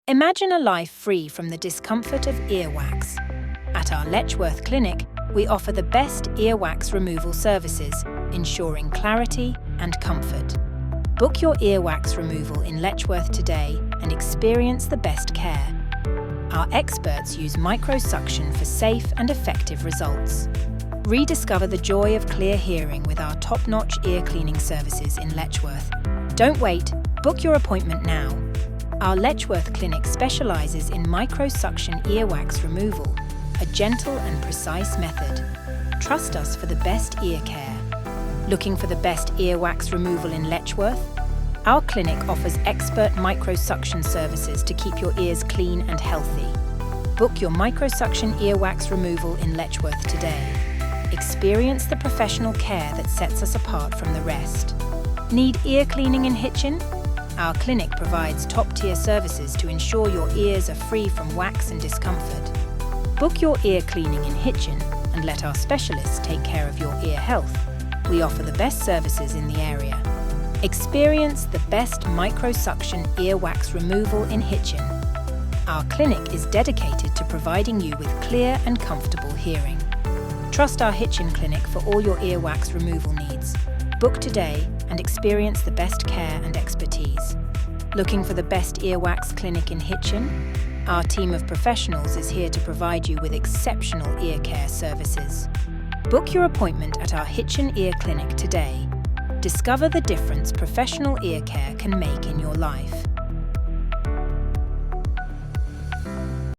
Imagine a life free from the discomfort of earwax. At our Letchworth clinic, we offer the best earwax removal services, ensuring clarity and comfort. Book your earwax removal in Letchworth today and experience the best care. Our experts use microsuction for safe and effective results. Rediscover the joy of clear hearing with our top-notch ear cleaning services in Letchworth. Don't wait, book your appointment now. Our Letchworth clinic specialises in microsuction earwax removal, a gentle and precise method. Trust us for the best ear care. Looking for the best earwax removal in Letchworth? Our clinic offers expert microsuction services to keep your ears clean and healthy. Book your microsuction earwax removal in Letchworth today. Experience the professional care that sets us apart from the rest. Need ear cleaning in Hitchin? Our clinic provides top-tier services to ensure your ears are free from wax and discomfort. Book your ear cleaning in Hitchin and let our specialists take care of your ear health. We offer the best services in the area. Experience the best microsuction earwax removal in Hitchin. Our clinic is dedicated to providing you with clear and comfortable hearing. Trust our Hitchin clinic for all your earwax removal needs. Book today and experience the best care and expertise. Looking for the best earwax clinic in Hitchin? Our team of professionals is here to provide you with exceptional ear care services. Book your appointment at our Hitchin Ear Clinic today. Discover the difference professional ear care can make in your life.